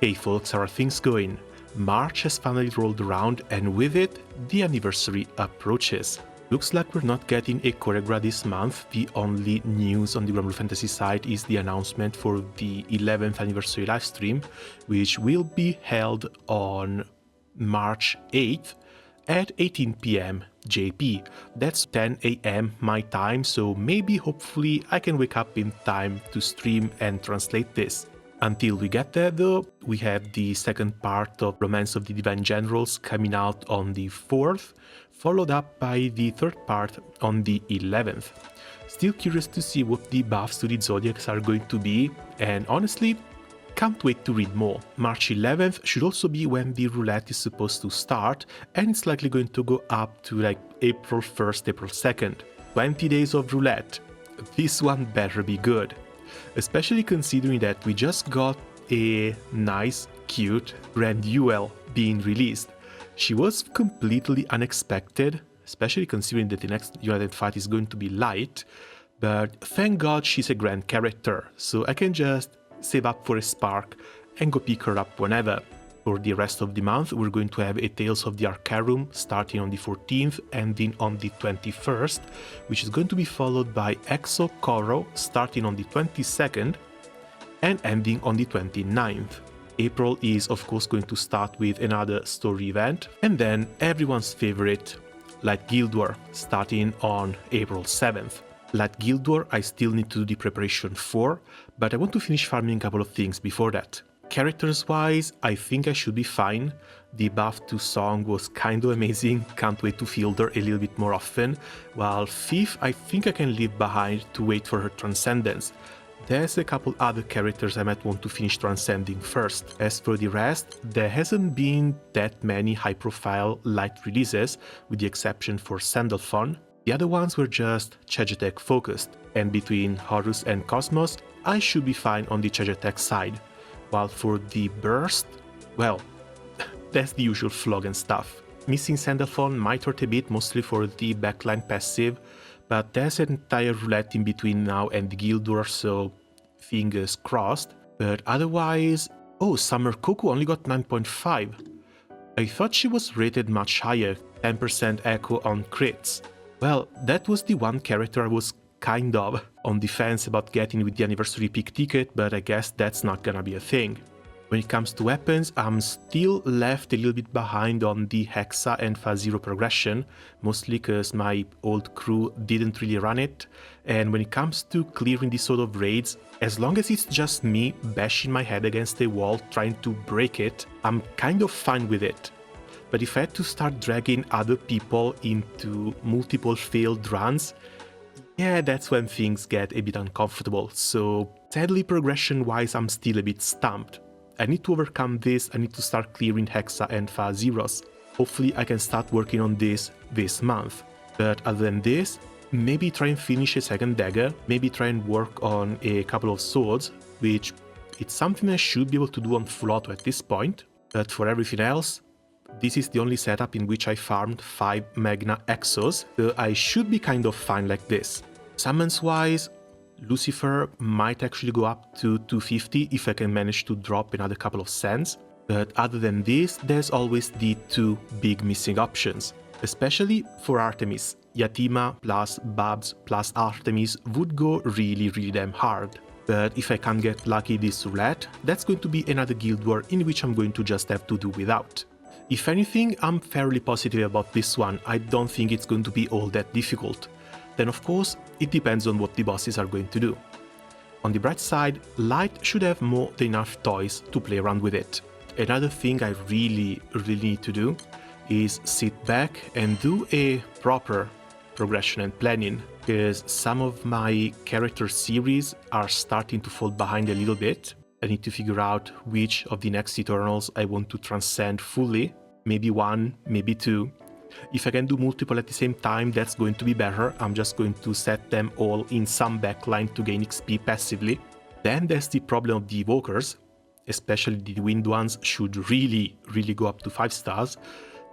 Hey folks, how are things going? March has finally rolled around and with it, the anniversary approaches. Looks like we're not getting a choreograph this month. The only news on the Granblue Fantasy side is the announcement for the 11th anniversary livestream, which will be held on March 8th at 18 PM JP. That's 10 AM my time, so maybe hopefully I can wake up in time to stream and translate this. Until we get there though, we have the second part of Romance of the Divine Generals coming out on the 4th, followed up by the third part on the 11th. Still curious to see what the buffs to the Zodiacs are going to be, and honestly, can't wait to read more. March 11th should also be when the roulette is supposed to start, and it's likely going to go up to like April 1st, April 2nd. 20 days of roulette. This one better be good. Especially considering that we just got a nice, cute Granblue being released. She was completely unexpected, especially considering that the next United fight is going to be light, but thank God she's a grand character, so I can just save up for a spark and go pick her up whenever. For the rest of the month, we're going to have a Tales of the Arcarum starting on the 14th, ending on the 21st, which is going to be followed by Exo Koro starting on the 22nd and ending on the 29th. April is of course going to start with another story event, and then everyone's favorite, Light Guild War, starting on April 7th. Light Guild War I still need to do the preparation for, but I want to finish farming a couple of things before that. Characters wise, I think I should be fine. The buff to Song was kinda amazing, can't wait to field her a little bit more often, while Thief I think I can leave behind to wait for her Transcendence. There's a couple other characters I might want to finish transcending first. As for the rest, there hasn't been that many high-profile light releases, with the exception for Sandalphon. The other ones were just Chagetek focused, and between Horus and Cosmos, I should be fine on the Chagetek side. While for the Burst, well, that's the usual flog and stuff. Missing Sandalphon might hurt a bit, mostly for the backline passive, but there's an entire roulette in between now and the Guild War, so fingers crossed. But otherwise, oh, Summer Cuckoo only got 9.5. I thought she was rated much higher, 10% echo on crits. Well, that was the one character I was kind of on the fence about getting with the anniversary pick ticket, but I guess that's not gonna be a thing. When it comes to weapons, I'm still left a little bit behind on the Hexa and Phase Zero progression, mostly because my old crew didn't really run it, and when it comes to clearing these sort of raids, as long as it's just me bashing my head against a wall trying to break it, I'm kind of fine with it. But if I had to start dragging other people into multiple failed runs, yeah, that's when things get a bit uncomfortable, so sadly progression-wise I'm still a bit stumped. I need to overcome this, I need to start clearing Hexa and Phase Zeros. Hopefully I can start working on this month. But other than this, maybe try and finish a second dagger, maybe try and work on a couple of swords, which it's something I should be able to do on full auto at this point. But for everything else, this is the only setup in which I farmed 5 Magna Exos, so I should be kind of fine like this. Summons wise, Lucifer might actually go up to 250 if I can manage to drop another couple of cents, but other than this, there's always the 2 big missing options. Especially for Artemis, Yatima plus Babs plus Artemis would go really damn hard. But if I can't get lucky this roulette, that's going to be another Guild War in which I'm going to just have to do without. If anything, I'm fairly positive about this one, I don't think it's going to be all that difficult. Then of course, it depends on what the bosses are going to do. On the bright side, Light should have more than enough toys to play around with it. Another thing I really need to do is sit back and do a proper progression and planning, because some of my character series are starting to fall behind a little bit. I need to figure out which of the next Eternals I want to transcend fully, maybe 1, maybe 2. If I can do multiple at the same time, that's going to be better. I'm just going to set them all in some backline to gain XP passively. Then there's the problem of the Evokers, especially the Wind ones should really go up to 5 stars.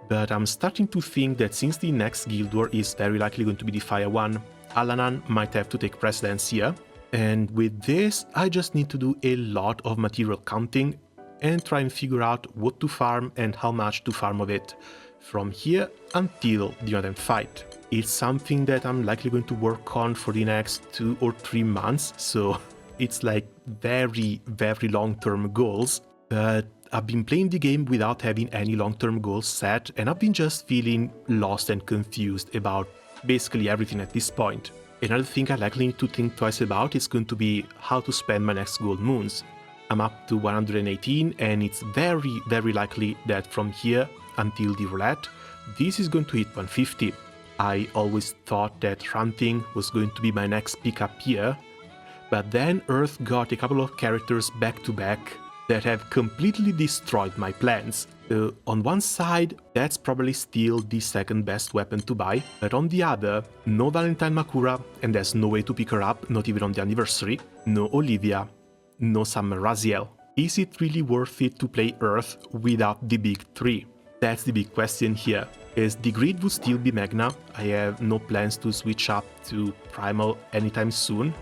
But I'm starting to think that since the next Guild War is very likely going to be the Fire one, Alanan might have to take precedence here. And with this, I just need to do a lot of material counting, and try and figure out what to farm and how much to farm of it from here until the Unite fight. It's something that I'm likely going to work on for the next 2 or 3 months, so it's like very, very long-term goals, but I've been playing the game without having any long-term goals set, and I've been just feeling lost and confused about basically everything at this point. Another thing I likely need to think twice about is going to be how to spend my next gold moons. I'm up to 118, and it's very, very likely that from here until the roulette, this is going to hit 150. I always thought that hunting was going to be my next pickup here, but then Earth got a couple of characters back to back that have completely destroyed my plans. On one side, that's probably still the second best weapon to buy, but on the other, no Valentine Makura, and there's no way to pick her up, not even on the anniversary, no Olivia, no Summer Raziel. Is it really worth it to play Earth without the big three? That's the big question here. As the grid would still be Magna, I have no plans to switch up to Primal anytime soon,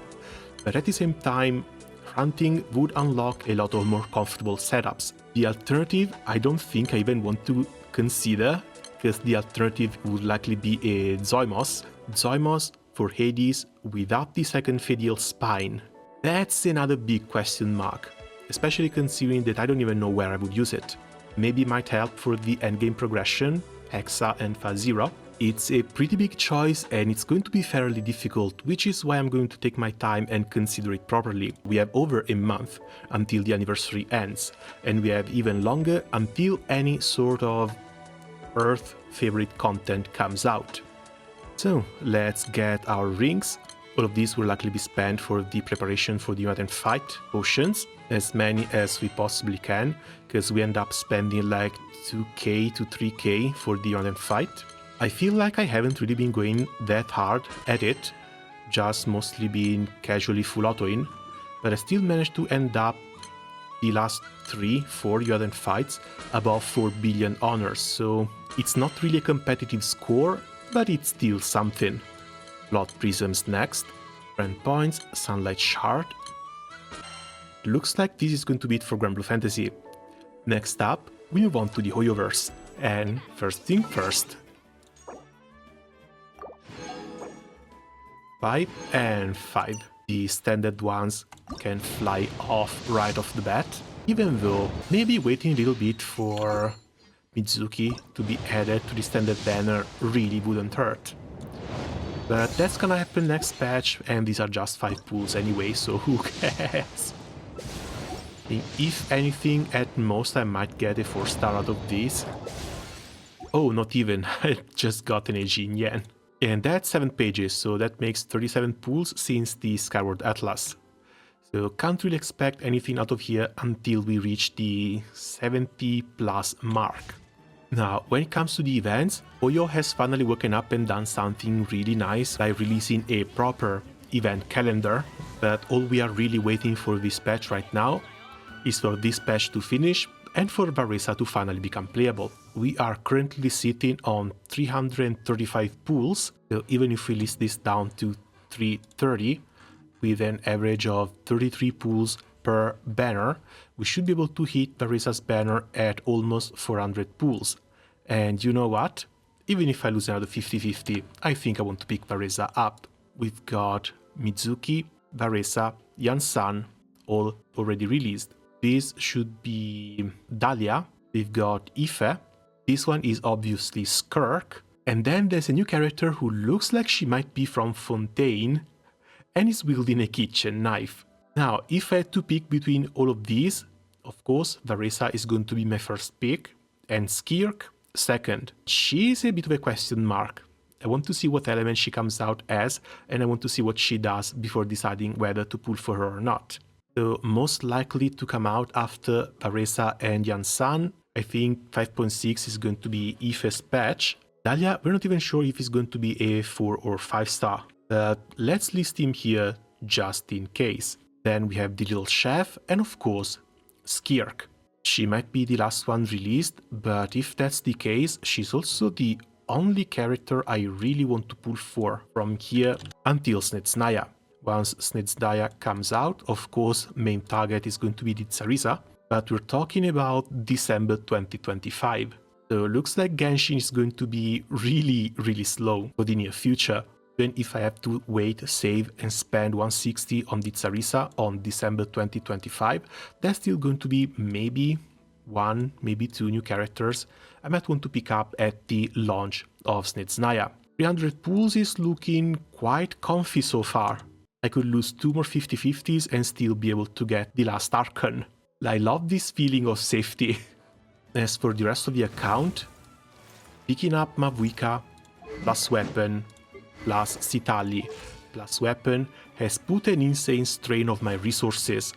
but at the same time, hunting would unlock a lot of more comfortable setups. The alternative I don't think I even want to consider, because the alternative would likely be a Zoimos. Zoimos for Hades without the second Fedial Spine. That's another big question mark, especially considering that I don't even know where I would use it. Maybe it might help for the endgame progression, Hexa and Fazira. It's a pretty big choice and it's going to be fairly difficult, which is why I'm going to take my time and consider it properly. We have over a month until the anniversary ends, and we have even longer until any sort of Earth favorite content comes out. So let's get our rings. All of these will likely be spent for the preparation for the Unite fight potions, as many as we possibly can, because we end up spending like 2k to 3k for the Unite fight. I feel like I haven't really been going that hard at it, just mostly being casually full auto-in, but I still managed to end up the last 3-4 Unite fights above 4 billion honors, so it's not really a competitive score, but it's still something. Blood Prisms next, Friend Points, Sunlight Shard. Looks like this is going to be it for Granblue Fantasy. Next up, we move on to the Hoyoverse, and first thing first. 5 and 5. The standard ones can fly off right off the bat, even though maybe waiting a little bit for Mizuki to be added to the standard banner really wouldn't hurt. But that's gonna happen next patch, and these are just 5 pools anyway, so who cares? If anything, at most I might get a 4-star out of these. Oh, not even, I just got an AG in yen. And that's 7 pages, so that makes 37 pools since the Skyward Atlas. So can't really expect anything out of here until we reach the 70 plus mark. Now, when it comes to the events, Oyo has finally woken up and done something really nice by releasing a proper event calendar, but all we are really waiting for this patch right now is for this patch to finish and for Varesa to finally become playable. We are currently sitting on 335 pools, so even if we list this down to 330, with an average of 33 pools per banner, we should be able to hit Varesa's banner at almost 400 pools. And you know what? Even if I lose another 50-50, I think I want to pick Varesa up. We've got Mizuki, Varesa, Yansan, all already released. This should be Dahlia. We've got Ife. This one is obviously Skirk. And then there's a new character who looks like she might be from Fontaine and is wielding a kitchen knife. Now, if I had to pick between all of these, of course, Varesa is going to be my first pick, and Skirk second. She is a bit of a question mark. I want to see what element she comes out as, and I want to see what she does before deciding whether to pull for her or not. So most likely to come out after Varesa and Yansan, I think 5.6 is going to be Ife's patch. Dahlia, we're not even sure if it's going to be a 4 or 5 star, but let's list him here just in case. Then we have the little chef, and of course, Skirk. She might be the last one released, but if that's the case, she's also the only character I really want to pull for from here until Snezhnaya. Once Snezhnaya comes out, of course, main target is going to be the Tsarisa. but we're talking about December 2025. So it looks like Genshin is going to be really slow for the near future. Even if I have to wait, save and spend 160 on the Tsarisa on December 2025, that's still going to be maybe one, maybe two new characters I might want to pick up at the launch of Snezhnaya. 300 pools is looking quite comfy so far. I could lose 2 more 50-50s and still be able to get the last Archon. I love this feeling of safety. As for the rest of the account, picking up Mavuika plus weapon plus Sitali plus weapon has put an insane strain of my resources,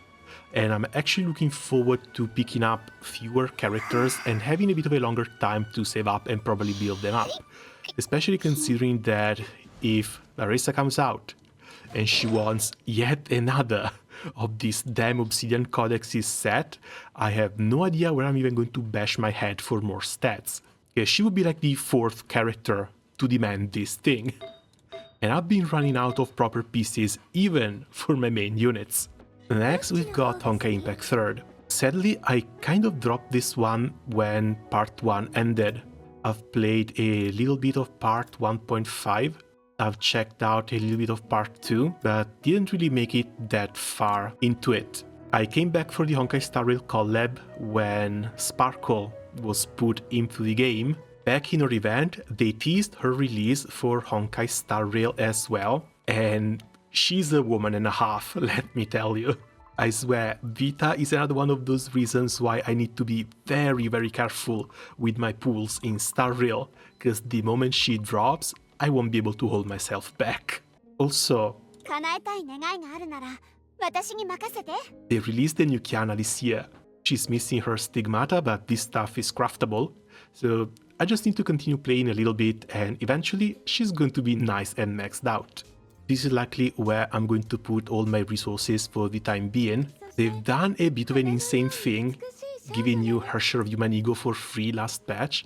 and I'm actually looking forward to picking up fewer characters and having a bit of a longer time to save up and probably build them up. Especially considering that if Larissa comes out and she wants yet another of this damn Obsidian Codexes set, I have no idea where I'm even going to bash my head for more stats. Yeah, she would be like the 4th character to demand this thing. And I've been running out of proper pieces even for my main units. Next we've got Honkai Impact Third. Sadly, I kind of dropped this one when part 1 ended. I've played a little bit of part 1.5. I've checked out a little bit of part 2, but didn't really make it that far into it. I came back for the Honkai Star Rail collab when Sparkle was put into the game. Back in her event, they teased her release for Honkai Star Rail as well, and she's a woman and a half, let me tell you. I swear, Vita is another one of those reasons why I need to be very careful with my pools in Star Rail, because the moment she drops, I won't be able to hold myself back. Also, they released the new Kiana this year. She's missing her stigmata, but this stuff is craftable, so I just need to continue playing a little bit and eventually she's going to be nice and maxed out. This is likely where I'm going to put all my resources for the time being. They've done a bit of an insane thing, giving you her share of human ego for free last patch,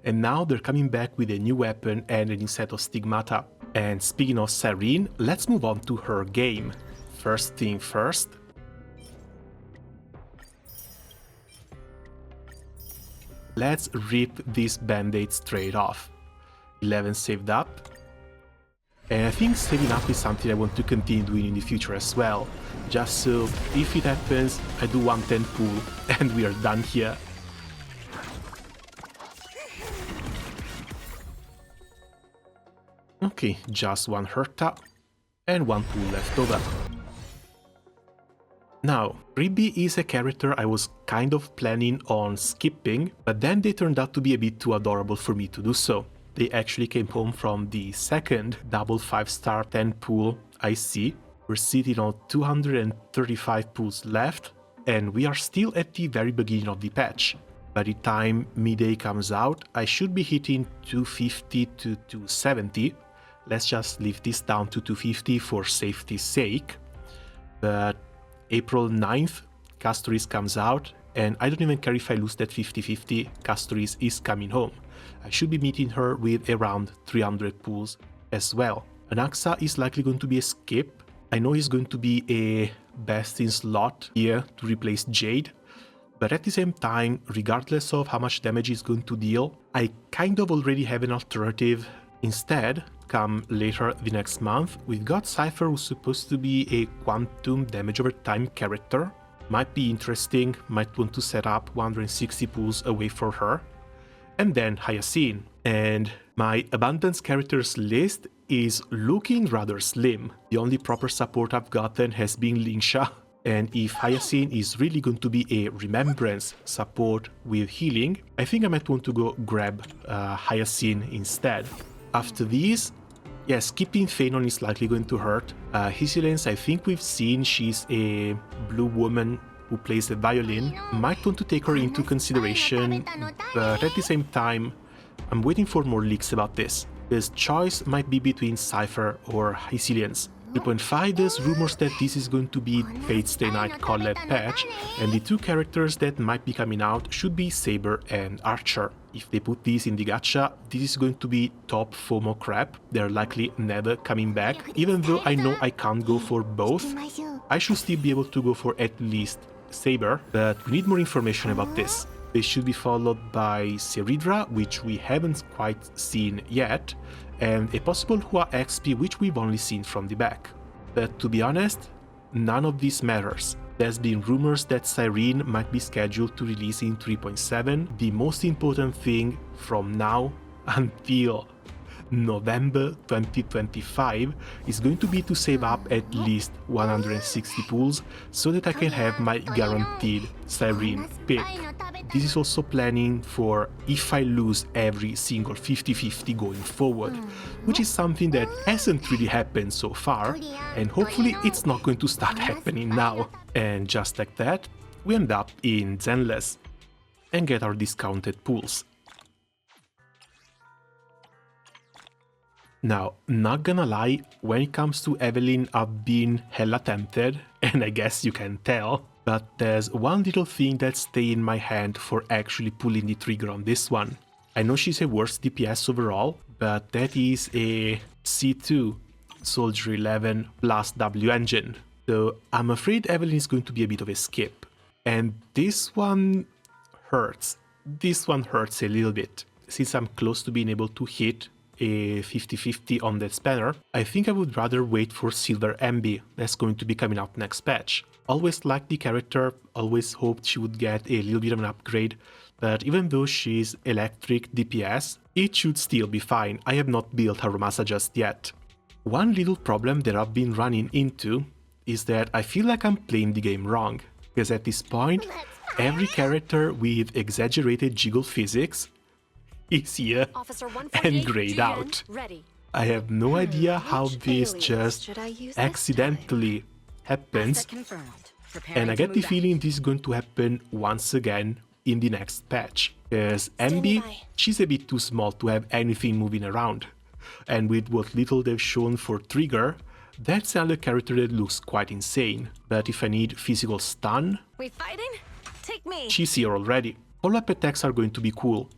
and now they're coming back with a new weapon and a new set of stigmata. And speaking of Serene, let's move on to her game. First thing first. Let's rip this band-aid straight off. 11 saved up. And I think saving up is something I want to continue doing in the future as well. Just so, if it happens, I do 110 pool and we are done here. Okay, just 1 Herta and 1 pool left over. Now, Ribby is a character I was kind of planning on skipping, but then they turned out to be a bit too adorable for me to do so. They actually came home from the second double 5-star 10 pool I see. We're sitting on 235 pools left, and we are still at the very beginning of the patch. By the time midday comes out, I should be hitting 250 to 270. Let's just leave this down to 250 for safety's sake. But April 9th, Castoris comes out, and I don't even care if I lose that 50-50, Castoris is coming home. I should be meeting her with around 300 pools as well. Anaxa is likely going to be a skip. I know he's going to be a best in slot here to replace Jade, but at the same time, regardless of how much damage he's going to deal, I kind of already have an alternative. Instead, come later the next month, we've got Cypher, who's supposed to be a quantum damage over time character. Might be interesting, might want to set up 160 pools away for her. And then Hyacinth. And my abundance characters list is looking rather slim. The only proper support I've gotten has been Lingsha. And if Hyacinth is really going to be a remembrance support with healing, I think I might want to go grab Hyacinth instead. After these, yeah, skipping Phanon is likely going to hurt. Hysilence, I think we've seen she's a blue woman who plays the violin. Might want to take her into consideration, but at the same time, I'm waiting for more leaks about this. This choice might be between Cypher or Hysilence. 3.5, there's rumors that this is going to be Fate Stay Night collab patch, and the 2 characters that might be coming out should be Saber and Archer. If they put these in the gacha, this is going to be top FOMO crap. They're likely never coming back. Even though I know I can't go for both, I should still be able to go for at least Saber, but we need more information about this. They should be followed by Seridra, which we haven't quite seen yet, and a possible Hua XP, which we've only seen from the back. But to be honest, none of this matters. There's been rumors that Cyrene might be scheduled to release in 3.7. The most important thing from now until November 2025 is going to be to save up at least 160 pools so that I can have my guaranteed Cyrene pick. This is also planning for if I lose every single 50-50 going forward, which is something that hasn't really happened so far, and hopefully it's not going to start happening now. And just like that, we end up in Zenless and get our discounted pools. Now, not gonna lie, when it comes to Evelyn, I've been hella tempted, and I guess you can tell, but there's one little thing that's staying in my hand for actually pulling the trigger on this one. I know she's a worse DPS overall, but that is a C2 Soldier 11 plus W engine, so I'm afraid Evelyn is going to be a bit of a skip. And this one hurts. This one hurts a little bit, since I'm close to being able to hit a 50-50 on that spanner. I think I would rather wait for Silver MB that's going to be coming out next patch. Always liked the character, always hoped she would get a little bit of an upgrade, but even though she's electric DPS, it should still be fine. I have not built Harumasa just yet. One little problem that I've been running into is that I feel like I'm playing the game wrong, because at this point, every character with exaggerated jiggle physics is here and grayed out. I have no idea how this just accidentally happens, and I get the feeling this is going to happen once again in the next patch, because MB, she's a bit too small to have anything moving around, and with what little they've shown for Trigger, that's another character that looks quite insane. But if I need physical stun, she's here already. Follow-up attacks are going to be cool,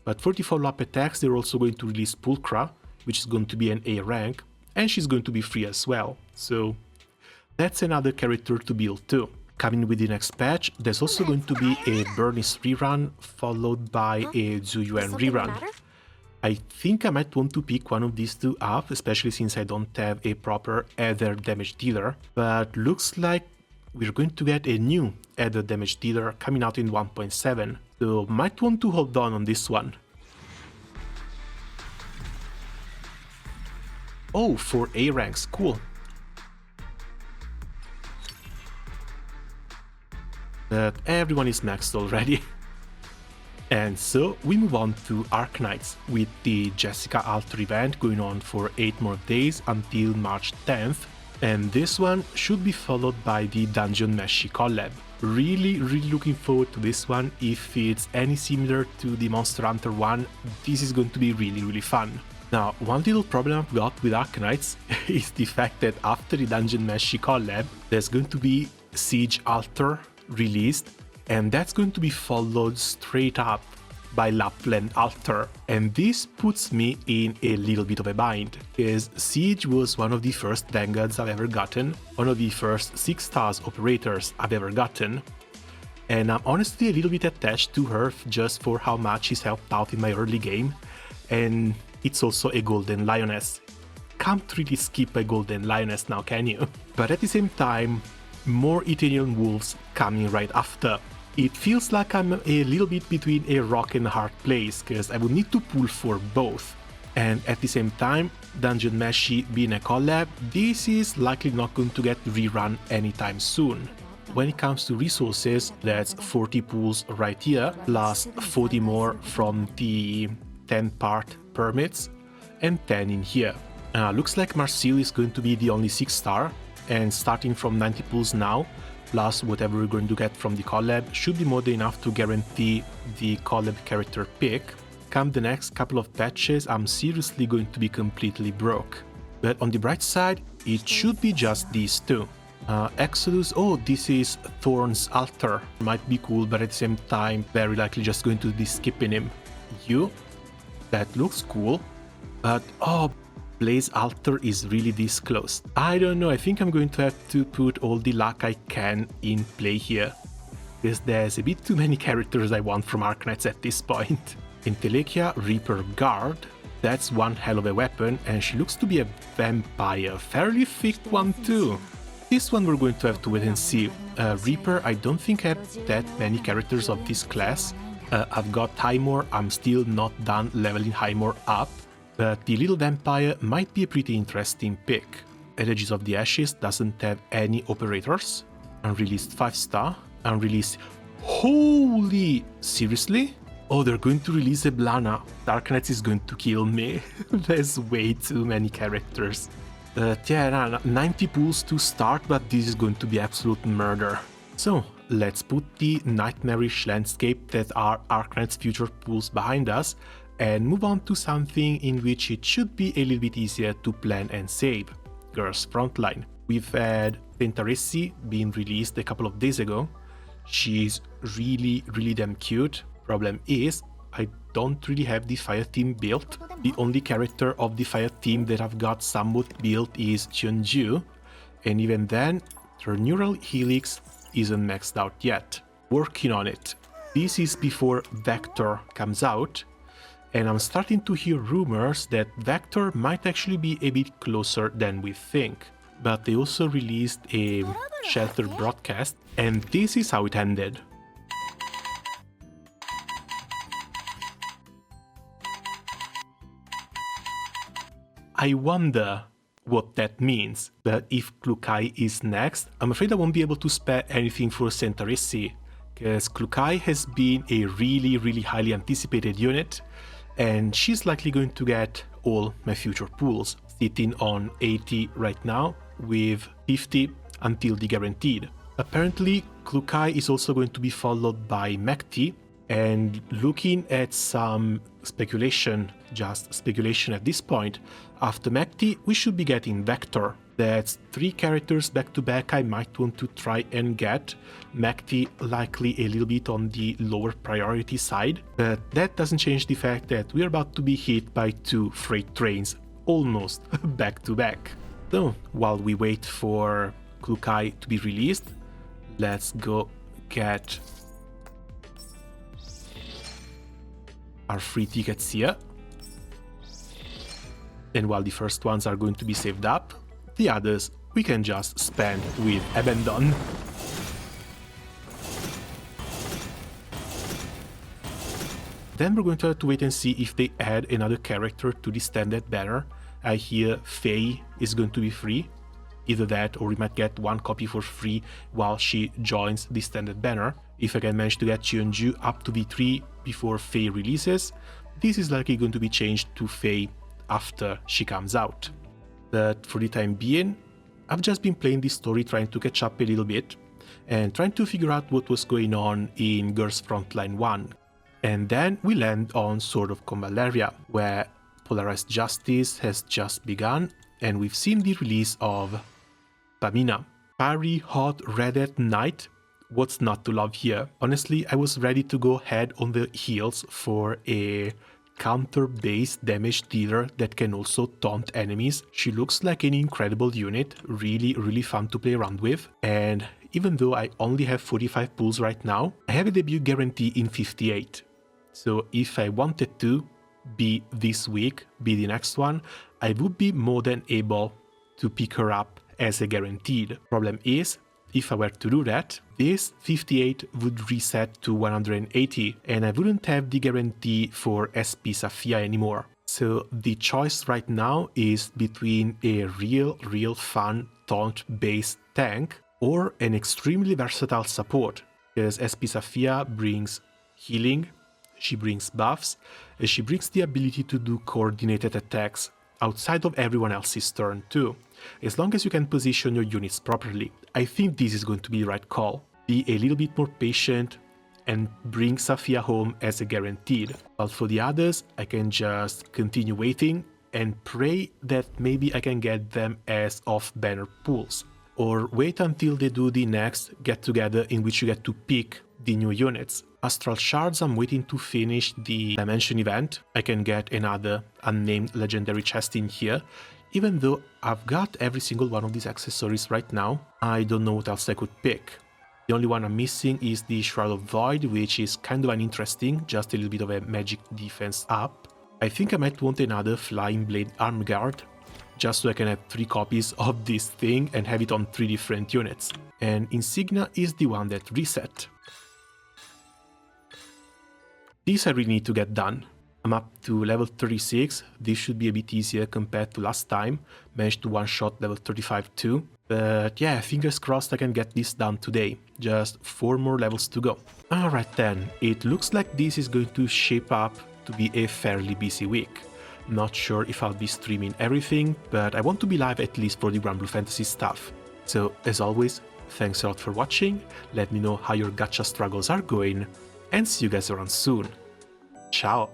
but for the follow-up attacks they're also going to release Pulchra, which is going to be an A rank, and she's going to be free as well, so that's another character to build too. Coming with the next patch, there's also going to be a Burnis rerun, followed by a Zuyuan rerun. I think I might want to pick one of these two up, especially since I don't have a proper Ether damage dealer, but looks like we're going to get a new Ether damage dealer coming out in 1.7, so might want to hold on this one. Oh, 4 A ranks, cool. But everyone is maxed already. And so we move on to Arknights, with the Jessica Alter event going on for 8 more days until March 10th, and this one should be followed by the Dungeon Meshi collab. Really looking forward to this one. If it's any similar to the Monster Hunter one, this is going to be really fun. Now, one little problem I've got with Arknights is the fact that after the Dungeon Meshi collab, there's going to be Siege Alter released, and that's going to be followed straight up by Lapland Alter, and this puts me in a little bit of a bind, because Siege was one of the first Vanguards I've ever gotten, one of the first 6 stars operators I've ever gotten, and I'm honestly a little bit attached to her just for how much she's helped out in my early game, and it's also a Golden Lioness. Can't really skip a Golden Lioness now, can you? But at the same time, more Ethereal Wolves coming right after. It feels like I'm a little bit between a rock and a hard place, because I would need to pull for both. And at the same time, Dungeon Meshi being a collab, this is likely not going to get rerun anytime soon. When it comes to resources, that's 40 pools right here, plus 40 more from the 10-part permits, and 10 in here. Looks like Marcel is going to be the only 6-star, and starting from 90 pools now, plus whatever we're going to get from the collab, should be more than enough to guarantee the collab character pick. Come the next couple of patches, I'm seriously going to be completely broke. But on the bright side, it should be just these two. Exodus, oh, this is Thorn's Altar. Might be cool, but at the same time, very likely just going to be skipping him. You? That looks cool. But, oh, Blaze Altar is really this close. I don't know, I think I'm going to have to put all the luck I can in play here. because there's a bit too many characters I want from Arknights at this point. In Telekia, Reaper Guard, that's one hell of a weapon, and she looks to be a vampire, fairly thick one too. This one we're going to have to wait and see. Reaper, I don't think I have that many characters of this class. I've got Highmore, I'm still not done leveling Highmore up, but the little vampire might be a pretty interesting pick. Elegies of the Ashes doesn't have any operators. Unreleased 5-star. Unreleased... Holy... Seriously? Oh, they're going to release a Blana. Darkness is going to kill me. There's way too many characters. Yeah, 90 pools to start, but this is going to be absolute murder. So, let's put the nightmarish landscape that are Arknights future pools behind us and move on to something in which it should be a little bit easier to plan and save. Girls Frontline. We've had Tentaresi being released a couple of days ago. She's really damn cute. Problem is, I don't really have the fire team built. The only character of the fire team that I've got somewhat built is Cheonju, and even then, her neural helix isn't maxed out yet. Working on it. This is before Vector comes out, and I'm starting to hear rumors that Vector might actually be a bit closer than we think. But they also released a Shelter broadcast, and this is how it ended. I wonder what that means, but if Klukai is next, I'm afraid I won't be able to spare anything for Tentaresi, because Klukai has been a really highly anticipated unit, and she's likely going to get all my future pools, sitting on 80 right now, with 50 until the guaranteed. Apparently, Klukai is also going to be followed by Mekti, and looking at some speculation, just speculation at this point, after Mekti we should be getting Vector. That's 3 characters back to back I might want to try and get. Mekti likely a little bit on the lower priority side, but that doesn't change the fact that we're about to be hit by 2 freight trains, almost back to back. So, while we wait for Klukai to be released, let's go get our free tickets here. And while the first ones are going to be saved up, the others we can just spend with abandon. Then we're going to have to wait and see if they add another character to the standard banner. I hear Faye is going to be free. Either that or we might get 1 copy for free while she joins the standard banner. If I can manage to get Cheonju up to V3 before Faye releases, this is likely going to be changed to Faye after she comes out. But for the time being, I've just been playing this story trying to catch up a little bit and trying to figure out what was going on in Girls Frontline 1. And then we land on Sword of Convallaria, where Polarized Justice has just begun, and we've seen the release of Pamina. Fiery hot red-haired knight, what's not to love here? Honestly, I was ready to go head on the heels for a counter-based damage dealer that can also taunt enemies. She looks like an incredible unit, really fun to play around with, and even though I only have 45 pulls right now, I have a debut guarantee in 58. So if I wanted to, be this week, be the next one, I would be more than able to pick her up as a guaranteed. Problem is, if I were to do that, this 58 would reset to 180 and I wouldn't have the guarantee for SP Safia anymore. So the choice right now is between a real fun taunt-based tank or an extremely versatile support, because SP Safia brings healing, she brings buffs, and she brings the ability to do coordinated attacks outside of everyone else's turn too. As long as you can position your units properly, I think this is going to be the right call. Be a little bit more patient and bring Safia home as a guaranteed. While for the others, I can just continue waiting and pray that maybe I can get them as off-banner pools. Or wait until they do the next get-together in which you get to pick the new units. Astral Shards, I'm waiting to finish the Dimension event. I can get another unnamed legendary chest in here. Even though I've got every single one of these accessories right now, I don't know what else I could pick. The only one I'm missing is the Shroud of Void, which is kind of uninteresting, just a little bit of a magic defense up. I think I might want another Flying Blade Arm Guard, just so I can have 3 copies of this thing and have it on 3 different units. And Insignia is the one that reset. This I really need to get done. I'm up to level 36, this should be a bit easier compared to last time, managed to one-shot level 35 too. But yeah, fingers crossed I can get this done today, just 4 more levels to go. Alright then, it looks like this is going to shape up to be a fairly busy week. Not sure if I'll be streaming everything, but I want to be live at least for the Granblue Fantasy stuff. So as always, thanks a lot for watching, let me know how your gacha struggles are going, and see you guys around soon. Ciao!